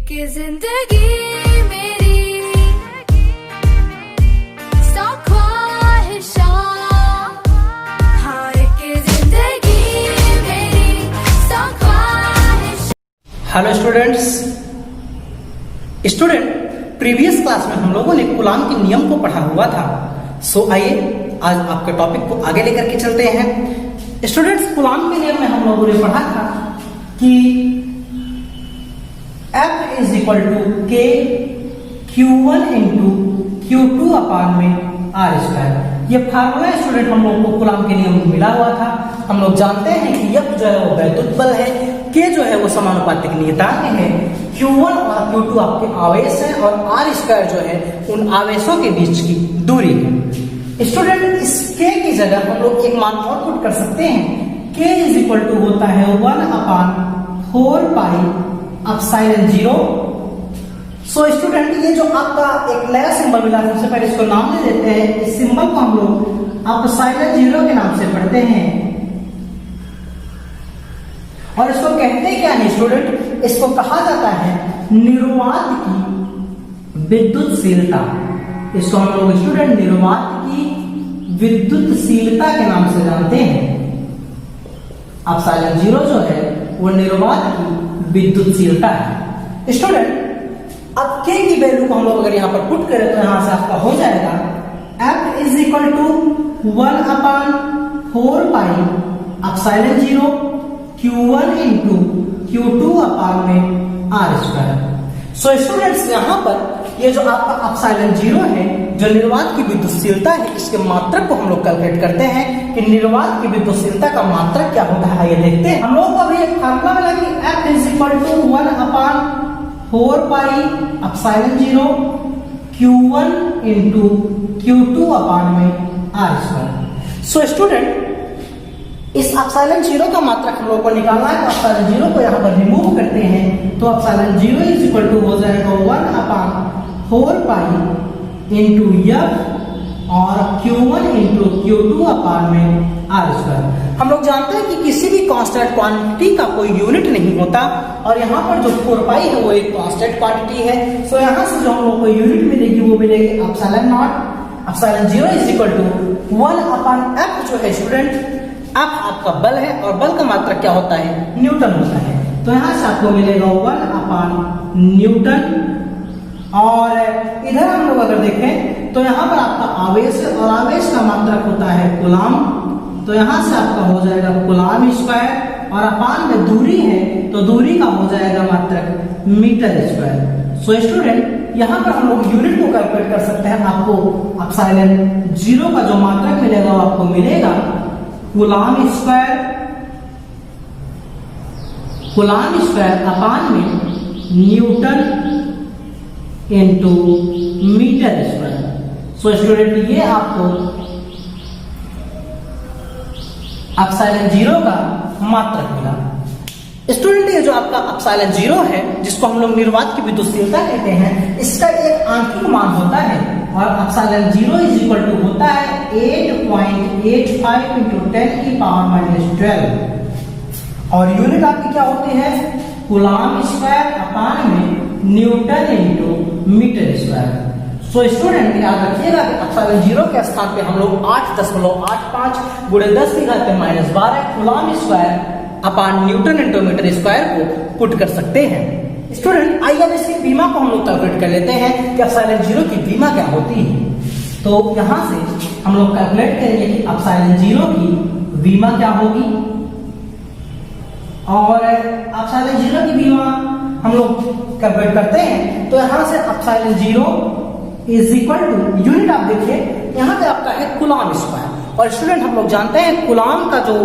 कि जिंदगी मेरी सौ ख्वाहिशां, हाँ कि जिंदगी मेरी सौ ख्वाहिशां। हेलो स्टूडेंट, प्रीवियस क्लास में हम लोगों ने कूलाम के नियम को पढ़ा हुआ था। सो आइए आज आपके टॉपिक को आगे लेकर के चलते हैं। स्टूडेंट्स, कूलाम के नियम में हम लोगों ने पढ़ा था कि F इज इक्वल टू के Q1 इंटू Q2 अपान में R स्क्वायर। ये फार्मूला स्टूडेंट हम लोगों को कूलाम के नियम में मिला हुआ था। हम लोग जानते हैं कि F जो है वो वैद्युत बल है, K जो है वो समानुपातिक नियतांक है, Q1 और Q2 आपके आवेश हैं और R स्क्वायर जो है उन आवेशों के बीच की दूरी है। स्टूडेंट, इस K की जगह हम लोग एक मान और पुट कर सकते हैं। K इज इक्वल टू होता है 1 अपान 4 पाई एप्सिलॉन 0। सो स्टूडेंट, ये जो आपका एक नया सिंबल मिला है, सबसे पहले इसको नाम दे देते हैं। इस सिंबल को हम लोग एप्सिलॉन 0 के नाम से पढ़ते हैं और इसको कहते क्या है स्टूडेंट? इसको कहा जाता है निर्वात की विद्युतशीलता। इसको हम लोग स्टूडेंट निर्वात की विद्युतशीलता के नाम से जानते हैं। एप्सिलॉन 0 जो है वो निर्वात की विद्युतशीलता है। स्टूडेंट, अब K की वैल्यू को हम लोग अगर यहाँ पर पुट करें तो यहाँ से आपका हो जाएगा F is equal to 1 upon 4 pi epsilon 0 Q1 into Q2 upon में R स्क्वायर। सो स्टूडेंट्स, यहाँ पर ये जो आपका एप्सिलॉन 0 है, जो निर्वात की विद्युतशीलता है, इसके मात्रक को हम लोग कैलकुलेट करते हैं कि निर्वात की विद्युतशीलता का मात्रक क्या होता है। ये देखते हैं। हम लोग को अभी एक फार्मूला मिला कि F is equal to 1 upon 4 pi epsilon 0 Q1 into Q2 upon में R स्क्वायर। सो स्टूडेंट, इस एप्सिलॉन 0 का मात्रक हम लोग को निकालना है, तो एप्सिलॉन 0 को यहाँ पर रिमूव करते हैं तो एप्सिलॉन 0 इज इक्वल टू हो जाएगा 1 अपान 4 पाई इंटू F और Q1 इंटू Q2 अपान में R स्क्वायर। हम लोग जानते हैं कि किसी भी कांस्टेंट क्वांटिटी का कोई यूनिट नहीं होता और यहाँ पर जो 4 पाई है वो एक कांस्टेंट क्वांटिटी है। सो यहाँ से जो हम लोग को यूनिट मिलेगी वो मिलेगी epsilon naught. Epsilon 0 is equal to 1 upon F जो है स्टूडेंट, F आपका बल है और बल का मात्रक क्या होता है? न्यूटन होता है। तो यहाँ से आपको मिलेगा 1 अपान न्यूटन। और इधर हम लोग अगर देखें तो यहाँ पर आपका आवेश है और आवेश का मात्रक होता है कूलाम। तो यहाँ से आपका हो जाएगा कूलाम स्क्वायर और अपान में दूरी है तो दूरी का हो जाएगा मात्रक मीटर स्क्वायर। सो स्टूडेंट, यहाँ पर हम लोग यूनिट को कैलकुलेट कर सकते हैं। आपको एप्सिलॉन 0 का जो मात्रक मिलेगा वो आपको मिलेगा कूलाम स्क्वायर अपान में newton into metre square. So student, ये आपको एप्सिलॉन 0 का मात्रक मिला। स्टूडेंट, ये जो आपका एप्सिलॉन 0 है, जिसको हम लोग निर्वात की विद्युतशीलता कहते हैं, इसका एक आंतरिक मान होता है और एप्सिलॉन 0 इज इक्वल टू होता है 8.85 इंटू 10 की पावर माइनस 12 और यूनिट आपकी क्या होती है? कूलाम स्क्वायर अपान में newton into metre square. So student, याद रखिएगा कि एप्सिलॉन 0 के स्थान पे हम लोग 8.85 गुणे 10 की घात minus 12 coulomb square upon newton into metre square को पुट कर सकते हैं। स्टूडेंट, आइए अब इसकी बीमा को हम लोग कैलकुलेट कर लेते हैं कि एप्सिलॉन 0 की बीमा क्या होती है। तो यहाँ से हम लोग कैलकुलेट करेंगे कि एप्सिलॉन 0 की बीमा क्या होगी और एप्सिलॉन 0 की बीमा हम लोग कैलकुलेट करते हैं। तो यहाँ से epsilon 0 is equal to unit आप देखिए यहाँ पे आपका है कूलाम स्क्वायर और स्टूडेंट, हम लोग जानते हैं कूलाम का जो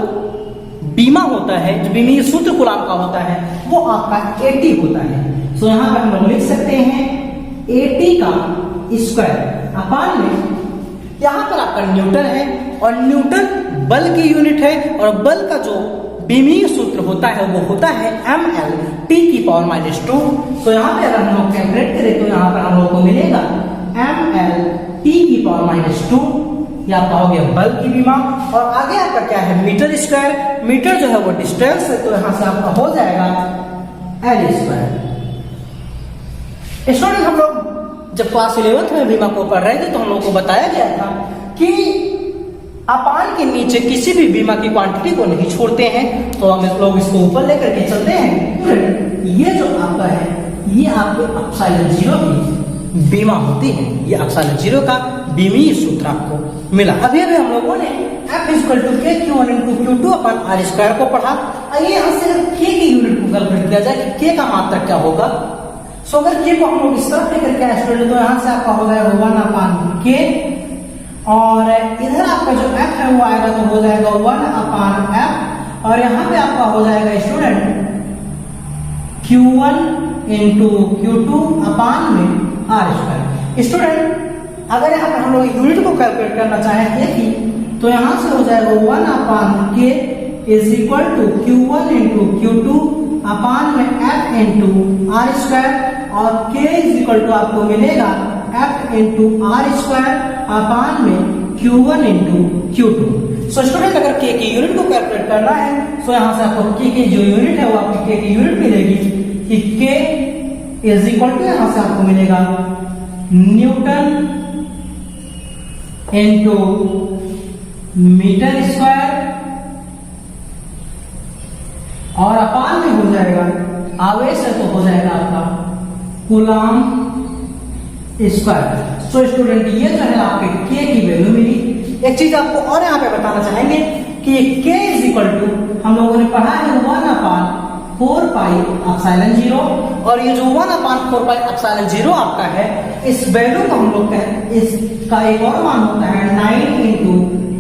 बीमा होता है, जो बीमीय सूत्र कूलाम का होता है, वो आपका 80 होता है। सो यहाँ पर हम लोग लिख सकते हैं 80 का स्क्वायर अपान में, यहाँ पर आपका न्यूटन है और न्यूटन बल की यूनिट है और बल का जो बीमीय सूत्र होता है वो होता है ml t की पावर माइनस 2। तो यहाँ पे अगर हम लोग कैलकुलेट करें तो यहाँ पर हम लोग को मिलेगा ml t की पावर माइनस 2, या आपका हो गया बल की बीमा। और आगे आपका क्या है? Metre square. मीटर जो है वो डिस्टेंस है, तो यहाँ से आपका हो जाएगा एल स्क्वायर। स्टूडेंट हम लोग जब क्लास 11th में बीमा को पढ़ रहे थे तो हम लोग को बताया गया था कि अपान के नीचे किसी भी बीमा की क्वांटिटी को नहीं छोड़ते हैं, तो हम लोग इसको ऊपर लेकर के चलते हैं। ये जो आपका है ये आपके एप्सिलॉन 0 की बीमा होती है, ये एप्सिलॉन 0 का बीमीय सूत्र आपको मिला। अभी अभी हम लोगों ने F इक्वल टू के Q1 into Q2 upon are square को पढ़ा। आइए यहाँ से अगर K की यूनिट को कैलकुलेट किया जाए कि K का मात्रक क्या होगा। सो अगर K को हम लोग इस तरफ लेकर के स्टूडेंट तो यहाँ से आपका हो जाएगा 1/K और इधर आपका जो F है वो आएगा तो हो जाएगा 1/F और यहाँ पे आपका हो जाएगा student Q1 into Q2 upon में आर स्क्वायर। स्टूडेंट अगर यहाँ पे हम लोग यूनिट को कैलकुलेट करना चाहें K की तो यहाँ से हो जाएगा 1/K is equal to Q1 into Q2 upon में F इंटू आर स्क्वायर और K इज इक्वल टू आपको मिलेगा F into R square upon में Q1 into Q2। So student अगर K की यूनिट को कैलकुलेट करना है सो यहाँ से आपको K की जो यूनिट है वो आपकी K की यूनिट मिलेगी कि K इज इक्वल टू यहाँ से आपको मिलेगा न्यूटन इंटू मीटर स्क्वायर और अपान में हो जाएगा आवेश है तो हो जाएगा आपका कूलाम स्क्वायर। सो स्टूडेंट ये जो है आपके K की वैल्यू मिली। एक चीज आपको और यहाँ पे बताना चाहेंगे कि K इज इक्वल टू हम लोगों ने पढ़ा है 1/4 पाई एप्सिलॉन 0 और ये जो 1/4 पाई एप्सिलॉन 0 आपका है इस वैल्यू को हम लोग इसका एक और मान होता है 9 इंटू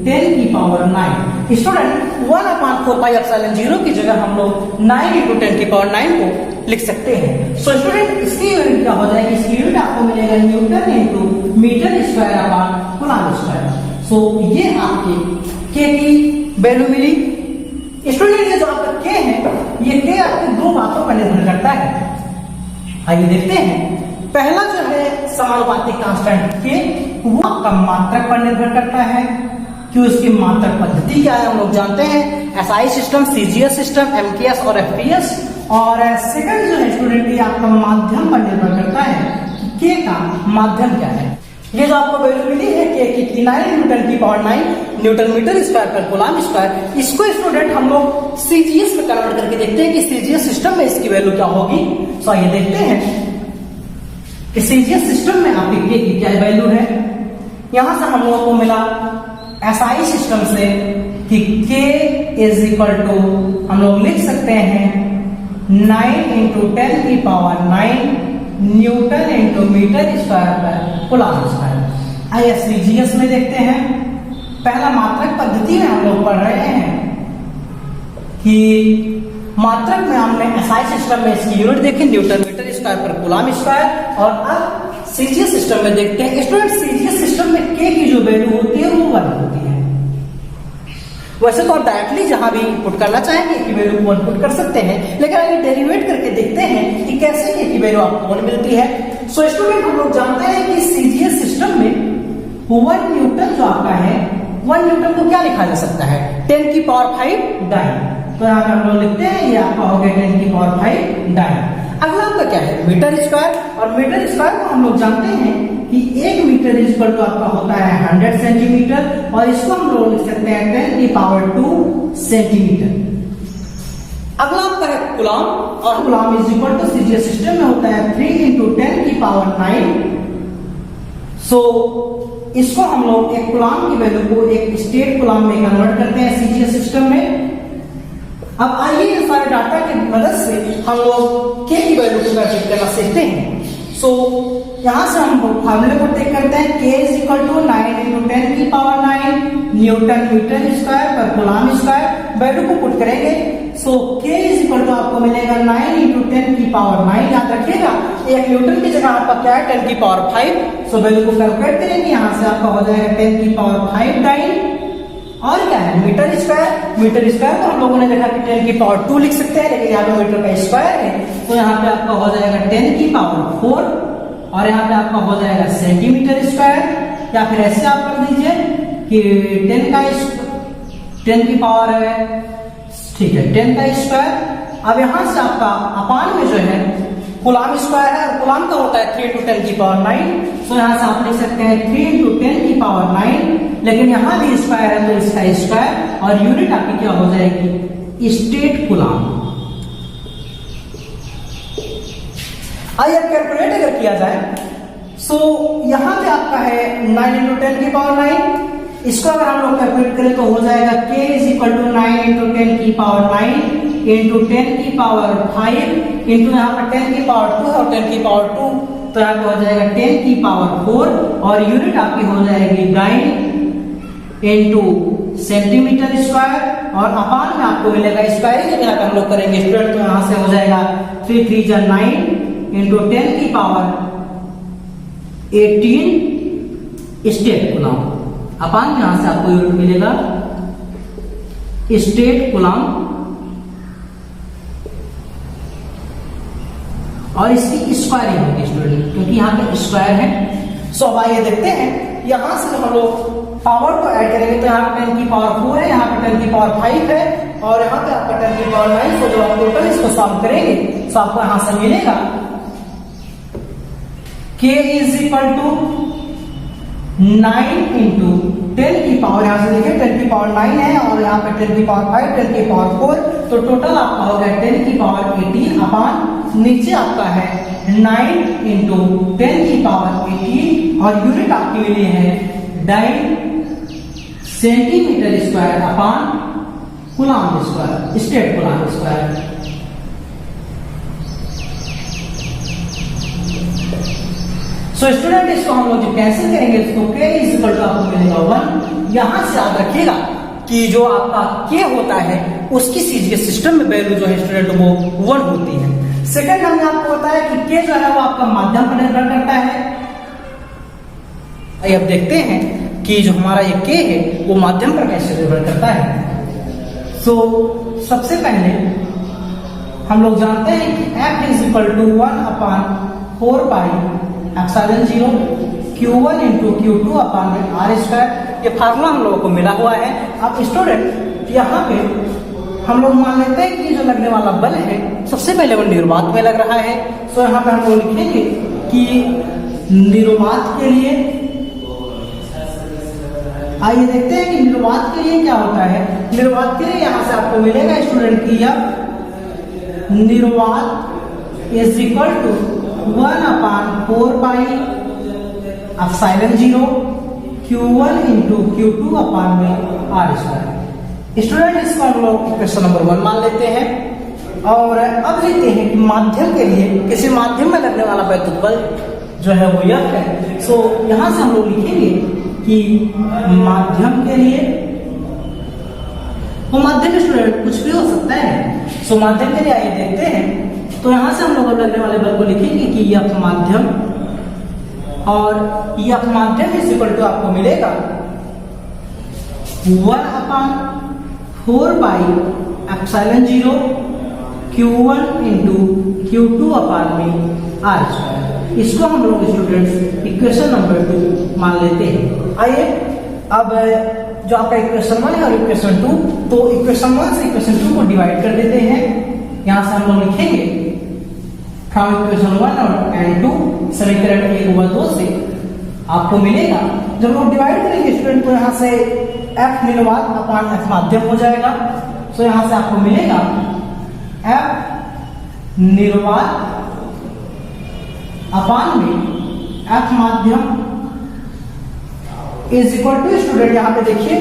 10 की पावर 9। स्टूडेंट 1/4 पाई एप्सिलॉन 0 की जगह हम लोग 9 इंटू 10 की पावर 9 को लिख सकते हैं। सो स्टूडेंट इसकी यूनिट क्या हो जाएगी, इसकी यूनिट आपको मिलेगा newton into metre square upon coulomb square. So ये आपके K की वैल्यू मिली। स्टूडेंट ये जो आपका K है ये K आपकी दो बातों पर निर्भर करता है। आइए देखते हैं। पहला जो है समानुपातिक कांस्टेंट K वो आपका मात्रक पर निर्भर करता है कि उसकी मात्रक पद्धति क्या है। हम लोग जानते हैं SI system, CGS system, MKS और FPS। और सेकंड जो है स्टूडेंट ये आपका माध्यम पर निर्भर करता है कि K का माध्यम क्या है। ये जो आपको वैल्यू मिली है K की 9 न्यूटन की पावर 9 न्यूटन मीटर स्क्वायर पर कूलम स्क्वायर, इसको स्टूडेंट हम लोग CGS में कन्वर्ट करके देखते हैं कि CGS सिस्टम में इसकी वैल्यू क्या होगी। सो ये देखते हैं कि CGS सिस्टम में आपकी K की क्या वैल्यू है। यहां से हम लोगों को मिला SI सिस्टम से कि K इज इक्वल टू हम लोग लिख सकते हैं 9 इंटू 10 की power 9 newton into metre square पर कूलम स्क्वायर। आइए CGS में देखते हैं। पहला मात्रक पद्धति में हम लोग पढ़ रहे हैं कि मात्रक में हमने SI सिस्टम में इसकी यूनिट देखी न्यूटन मीटर स्क्वायर पर कूलम स्क्वायर और अब CGS सिस्टम में देखते हैं। स्टूडेंट CGS सिस्टम में K की जो वैल्यू होती है वो 1 होती है। वैसे तो आप डायरेक्टली जहां भी पुट करना चाहेंगे की वैल्यू 1 पुट कर सकते हैं, लेकिन अगर डेरिवेट करके देखते हैं कि कैसे K की वैल्यू आपको 1 मिलती है। सो स्टूडेंट हम लोग जानते हैं कि CGS सिस्टम में 1 न्यूटन जो आपका है 1 न्यूटन को क्या लिखा जा सकता है 10 की पावर 5 डाइन। तो यहाँ पे हम लोग लिखते हैं ये आपका हो गया 10 की पावर 5 डाइन। अगला आपका क्या है मीटर स्क्वायर, और मीटर स्क्वायर को हम लोग जानते हैं कि 1 मीटर इक्वल टू आपका होता है 100 सेंटीमीटर और इसको हम लोग लिख सकते हैं 10 की पावर 2 सेंटीमीटर। अगला आपका है कूलम, और coulomb is equal to CGS system में होता है 3 इंटू 10 की पावर 9। सो इसको हम लोग एक कूलम की वैल्यू को एक स्टेट कूलम में कन्वर्ट करते हैं CGS सिस्टम में। अब आइए इस सारे डाटा की मदद से हम लोग K की वैल्यू को कैलकुलेट करना सीखते हैं। सो यहां से हम फार्मूले को टेक करते हैं K is equal to 9 into 10 की पावर 9 न्यूटन मीटर स्क्वायर पर कूलम स्क्वायर। वैल्यू को पुट करेंगे so K is equal to आपको मिलेगा 9 इंटू 10 की पावर 9। याद रखिएगा एक न्यूटन की जगह आपका क्या है 10 की पावर 5। सो वैल्यू को कैलकुलेट करेंगे, यहां से आपका हो जाएगा 10 की पावर 5 डाइन। और क्या है मीटर स्क्वायर, मीटर स्क्वायर को हम लोगों ने देखा कि 10 की पावर 2 लिख सकते हैं, लेकिन यहाँ पे मीटर का स्क्वायर है तो यहाँ पे आपका हो जाएगा 10 की पावर 4 और यहाँ पे आपका हो जाएगा सेंटीमीटर स्क्वायर। या फिर ऐसे आप कर दीजिए कि 10 की पावर है, ठीक है 10 का स्क्वायर। अब यहां से आपका अपान में जो है कूलाम स्क्वायर है और कूलाम का होता है 3 × 10 की पावर 9। सो यहाँ से आप लिख सकते हैं 3 × 10 की पावर 9, लेकिन यहाँ भी स्क्वायर है तो इसका स्क्वायर और यूनिट आपकी क्या हो जाएगी, स्टेट कूलाम। आइए अब कैलकुलेट अगर किया जाए, सो यहाँ पे आपका है 9 × 10 की पावर 9। इसको अगर हम लोग कैलकुलेट करें तो हो जाएगा k = 9 × 10 की पावर 9 × 10 की पावर 5 इंटू यहाँ पर 10 की पावर 2 और 10 की पावर 2, तो यहाँ पे हो जाएगा 10 की पावर 4 और यूनिट आपकी हो जाएगी डाइन इंटू सेंटीमीटर स्क्वायर और अपान में आपको मिलेगा स्क्वायरिंग जब यहाँ पे हम लोग करेंगे स्टूडेंट, तो यहाँ से हो जाएगा 3 × 3 = 9 इंटू 10 की पावर 18 स्टेट कूलाम। अपान में यहाँ से आपको यूनिट मिलेगा स्टेट कूलाम और इसकी स्क्वायरिंग होगी स्टूडेंट, क्योंकि यहाँ पे स्क्वायर है। सो अब आइए देखते हैं, यहाँ से हम लोग पावर को ऐड करेंगे तो यहाँ पे 10 की पावर 4 है, यहाँ पे 10 की पावर 5 है और यहाँ पे आपका 10 की पावर 9। तो जब आप टोटल इसको सॉल्व करेंगे तो आपको यहाँ से मिलेगा k = 9 × 10 की पावर, यहाँ से देखिए 10 की पावर 9 है और यहाँ पे 10 की पावर 5, 10 की पावर 4, तो टोटल आपका हो गया 10 की पावर 18 अपान नीचे आपका है 9 × 10 की पावर 18 और यूनिट आपकी मिली है dyne centimetre square upon coulomb square, state coulomb square. So student इसको हम लोग जो कैंसिल करेंगे इसको k = आपको मिलेगा 1। यहां से याद रखिएगा कि जो आपका k होता है उसकी सीरीज सिस्टम में वैल्यू जो है स्टूडेंट वो 1 होती है। सेकंड हमने आपको बताया कि k जो है वो आपका माध्यम पर निर्भर करता है। आइए अब देखते हैं कि जो हमारा ये k है वो माध्यम पर कैसे निर्भर करता है। सो सबसे पहले हम लोग जानते हैं कि f = 1/4 epsilon 0 Q1 × Q2 upon में r²। ये फार्मूला हम लोगों को मिला हुआ है। अब स्टूडेंट यहाँ पे हम लोग मान लेते हैं कि जो लगने वाला बल है सबसे पहले वो निर्वात में लग रहा है। सो यहाँ पे हम लोग लिखेंगे कि निर्वात के लिए, आइए देखते हैं कि निर्वात के लिए क्या होता है। निर्वात के लिए यहाँ से आपको मिलेगा स्टूडेंट की यह निर्वात = 1/4 एप्सिलॉन 0 Q1 × Q2 अपान में r²। स्टूडेंट इसको हम लोग क्वेश्चन नंबर 1 मान लेते हैं और अब लेते हैं कि माध्यम के लिए किसी माध्यम में लगने वाला वैद्युत बल जो है वो यह है। सो यहां से हम लोग लिखेंगे कि माध्यम के लिए, तो माध्यम स्टूडेंट कुछ भी हो सकता है। सो माध्यम के लिए आइए देखते हैं, तो यहां से हम लोग लगने वाले बल को लिखेंगे कि यह माध्यम और यह माध्यम = आपको मिलेगा 1/4 एप्सिलॉन 0 Q1 × Q2 अपान में r²। इसको हम लोग स्टूडेंट्स इक्वेशन नंबर 2 मान लेते हैं। आइए अब जो आपका इक्वेशन 1 है और इक्वेशन 2, तो इक्वेशन 1 से इक्वेशन 2 को डिवाइड कर देते हैं। यहां से हम लोग लिखेंगे फ्रॉम इक्वेशन 1 एंड 2 समीकरण 1 व 2 से आपको मिलेगा, जब लोग डिवाइड करेंगे स्टूडेंट तो यहाँ से f निर्वात अपान f माध्यम हो जाएगा। सो यहाँ से आपको मिलेगा f निर्वात अपान में f माध्यम = स्टूडेंट यहाँ पे देखिए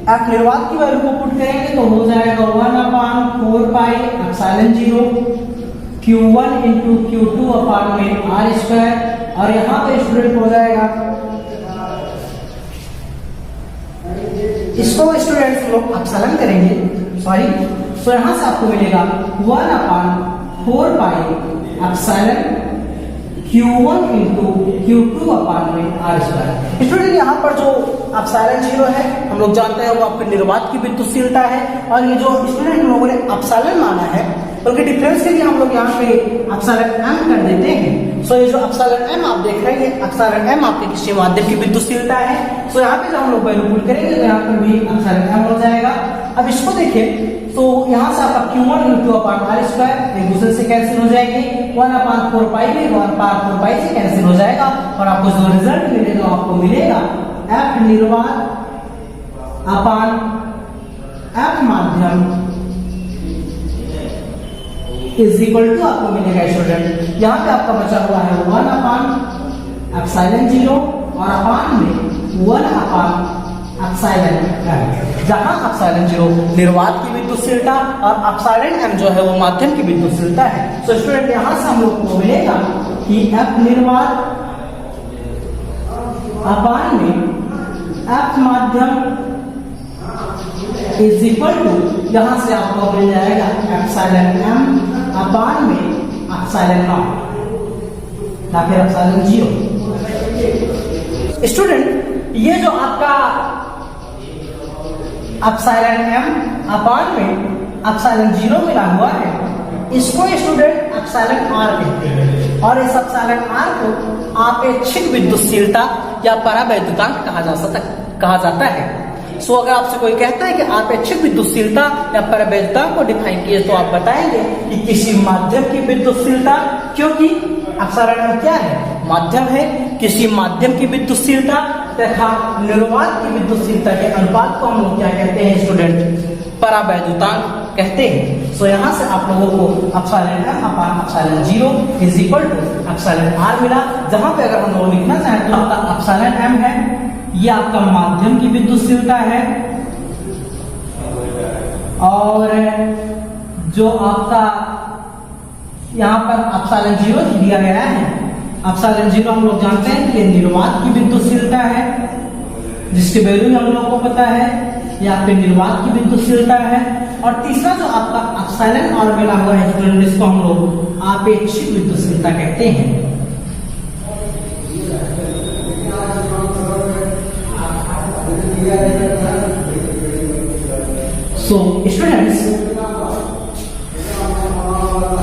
f निर्वात की वैल्यू को पुट करेंगे तो हो जाएगा 1/4 एप्सिलॉन 0 Q1 × Q2 अपान में r² और यहाँ पे स्टूडेंट हो जाएगा, इसको स्टूडेंट्स लोग एप्सिलॉन करेंगे, सॉरी। तो यहाँ से आपको मिलेगा 1/4 एप्सिलॉन Q1 × Q2 अपान में r²। स्टूडेंट यहाँ पर जो एप्सिलॉन 0 है हम लोग जानते हैं वो आपके निर्वात की विद्युतशीलता है और ये जो स्टूडेंट हम लोगों ने एप्सिलॉन माना है बल्कि डिफरेंस के लिए हम लोग यहाँ पे एप्सिलॉन m कर देते हैं। सो ये जो एप्सिलॉन m आप देख रहे हैं, ये एप्सिलॉन m आपके किसी माध्यम की विद्युतशीलता है। सो यहाँ पे जब हम लोग वैल्यू पुट करेंगे तो यहाँ पे भी एप्सिलॉन m हो जाएगा। अब इसको देखिए तो यहाँ से आपका Q1 × r² एक दूसरे से कैंसिल हो जाएंगे, 1/4 पाई भी 1/4 पाई से कैंसिल हो जाएगा और आपको जो रिजल्ट मिलेगा आपको मिलेगा F निर्वात अपान F माध्यम इज इक्वल टू आपको मिलेगा स्टूडेंट, यहाँ पे आपका बचा हुआ है 1/ε0 और अपान में 1/ε m, जहां ε0 निर्वात की विद्युतशीलता और ε m जो है वो माध्यम की विद्युतशीलता है। तो स्टूडेंट यहाँ से हम लोग को मिलेगा कि F निर्वात अपान में F माध्यम इज इक्वल टू, यहाँ से आपको मिल जाएगा ε m अपान में ε0 या फिर ε0। स्टूडेंट ये जो आपका ε m अपान में ε0 मिला हुआ है, इसको स्टूडेंट εr कहते हैं और इस εr को आपेक्षिक विद्युतशीलता या परावैद्युतांक कहा जाता है। सो अगर आपसे कोई कहता है कि आपेक्षिक विद्युतशीलता या परावैद्युतांक को डिफाइन किए तो आप बताएंगे कि किसी माध्यम की विद्युतशीलता, क्योंकि एप्सिलॉन क्या है, माध्यम है, किसी माध्यम की विद्युतशीलता तथा निर्वात की विद्युतशीलता के अनुपात को हम लोग क्या कहते हैं स्टूडेंट, परावैद्युतांक कहते हैं। सो यहाँ से आप लोगों को epsilon m upon ε0 is equal to epsilon r मिला, जहां पे अगर हम लोग लिखना चाहें तो आपका एप्सिलॉन m है, ये आपका माध्यम की विद्युतशीलता है और जो आपका यहाँ पर ε0 दिया गया है, ε0 हम लोग जानते हैं कि ये निर्वात की विद्युतशीलता है, जिसकी वैल्यू हम लोग को पता है, ये आपके निर्वात की विद्युतशीलता है। और तीसरा जो आपका एप्सिलॉन और मिला हुआ है स्टूडेंट, जिसको हम लोग आपेक्षिक विद्युतशीलता कहते हैं। सो स्टूडेंट्स,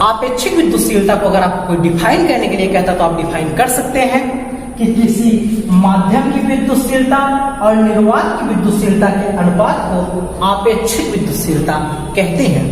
आपेक्षिक विद्युतशीलता को अगर आपको कोई डिफाइन करने के लिए कहता तो आप डिफाइन कर सकते हैं कि किसी माध्यम की विद्युतशीलता और निर्वात की विद्युतशीलता के अनुपात को आपेक्षिक विद्युतशीलता कहते हैं।